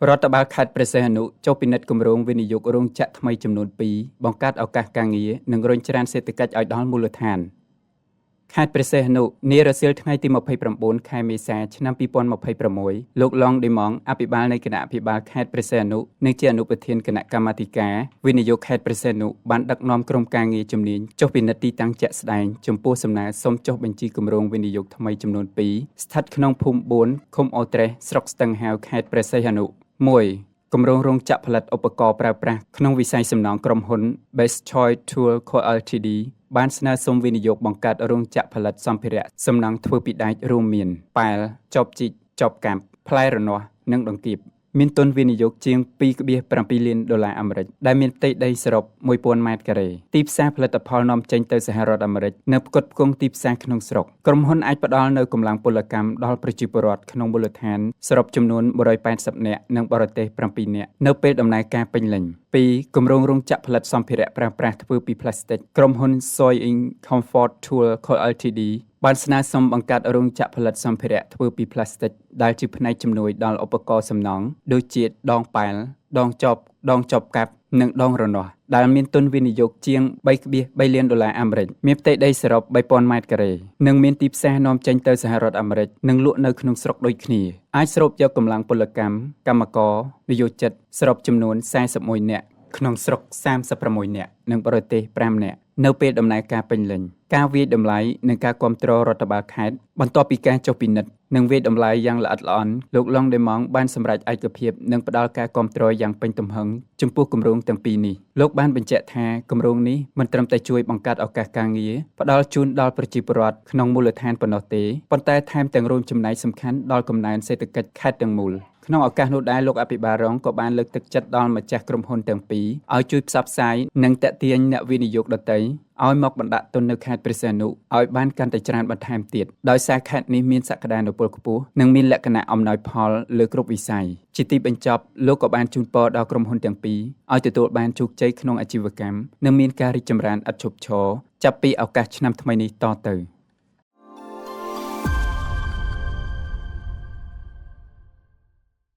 រដ្ឋបាលខេត្តព្រះសីហនុចុះពិនិត្យគម្រោងវិនិយោគរោងចក្រថ្មីចំនួន2បង្កើតឱកាសការងារនិងរុញច្រានសេដ្ឋកិច្ចឲ្យដល់មូលដ្ឋានខេត្តព្រះសីហនុនារសៀលថ្ងៃទី29ខែមេសាឆ្នាំ2026លោកឡុងឌីម៉ង់អភិបាលនៃគណៈអភិបាលខេត្តព្រះសីហនុនិងជាអនុប្រធានគណៈកម្មាធិការវិនិយោគខេត្តព្រះសីហនុបានដឹកនាំក្រុមការងារជំនាញចុះពិនិត្យទីតាំងជាក់ស្ដែងចំពោះសំណើសុំចុះបញ្ជីគម្រោងវិនិយោគថ្មីចំនួន2ស្ថិតក្នុងភូមិ4ឃុំអូត្រេសស្រុកស្ទឹងហាវខេត្តព្រះសីហនុ1គម្រោងរោងចក្រផលិតឧបករណ៍ប្រើប្រាស់ក្នុងវិស័យសំណង់ក្រុមហ៊ុន Best Choice Tool Co Ltd បានស្នើសុំវិនិយោគបង្កើតរោងចក្រផលិតសម្ភារៈសំណង់ធ្វើពីដែករួមមានប៉ែលចបជីកចបកាប់ផ្លែរនាស់និងដង្កៀបមានទុនវិនិយោគជាង $2.7 លានអាមេរិកដែលមានផ្ទៃដីសរុប 1000 ម៉ែត្រការ៉េទីផ្សារផលិតផលនាំចេញទៅសហរដ្ឋអាមេរិកនៅផ្គត់ផ្គង់ទីផ្សារក្នុងស្រុកក្រុមហ៊ុនអាចផ្ដល់នូវកម្លាំងពលកម្មដល់ប្រជាពលរដ្ឋក្នុងមូលដ្ឋានសរុបចំនួន180នាក់និងបរទេស7នាក់នៅពេលដំណើរការពេញលេញ2គម្រោងរោងចក្រផលិតសម្ភារៈប្រើប្រាស់ធ្វើពីផ្លាស្ទិកក្រុមហ៊ុន Soy in Comfort Tool Co Ltdបានស្នើសុំបង្កើតរោងចក្រផលិតសម្ភារៈធ្វើពីផ្លាស្ទិកដែលជាផ្នែកជំនួយដល់ឧបករណ៍សំណង់ដូចជាដងប៉ែលដងចបកាប់និងដងរនាស់ដែលមានទុនវិនិយោគជាង $3.3 លានអាមេរិកមានផ្ទៃដីសរុប 3000 ម៉ែត្រការ៉េនិងមានទីផ្សារនាំចេញទៅសហរដ្ឋអាមេរិកនិងលក់នៅក្នុងស្រុកដូចគ្នាអាចស្រូបយកកម្លាំងពលកម្មកម្មករនិយោជិតសរុបចំនួន41នាក់ក្នុងស្រុក36នាក់និងបរទេស5នាក់នៅពេលដំណើរការពេញលេញការវាយតម្លៃនិងការគាំទ្ររដ្ឋបាលខេត្តបន្ទាប់ពីការចុះពិនិត្យនិងវាយតម្លៃយ៉ាងល្អិតល្អន់លោកឡុងដេម៉ង់បានសម្រេចឯកភាពនិងផ្ដល់ការគាំទ្រយ៉ាងពេញទំហឹងចំពោះគម្រោងទាំងពីរនេះលោកបានបញ្ជាក់ថាគម្រោងនេះមិនត្រឹមតែជួយបង្កើតឱកាសការងារផ្ដល់ជូនដល់ប្រជាពលរដ្ឋក្នុងមូលដ្ឋានប៉ុណ្ណោះទេប៉ុន្តែថែមទាំងរួមចំណែកសំខាន់ដល់កំណើនសេដ្ឋកិច្ចខេត្តទាំងមូលក្នុងឱកាសនោះដែរលោកអភិបាលរងក៏បានលើកទឹកចិត្តដល់ម្ចាស់ក្រុមហ៊ុនទាំងពីរឲ្យជួយផ្សព្វផ្សាយនិងទាក់ទាញអ្នកវិនិយោគដទៃឲ្យមកបណ្ដាក់ទុននៅខេត្តព្រះសីហនុឲ្យបានកាន់តែច្រើនបន្ថែមទៀតដោយសារខេត្តនេះមានសក្តានុពលខ្ពស់និងមានលក្ខណៈអំណោយផលលើគ្រប់វិស័យជាទីបញ្ចប់លោកក៏បានជូនពរដល់ក្រុមហ៊ុនទាំងពីរឲ្យទទួលបានជោគជ័យក្នុងអាជីវកម្មនិងមានការរីកចម្រើនឥតឈប់ឈរចាប់ពីឱកាសឆ្នាំថ្មីនេះតទៅ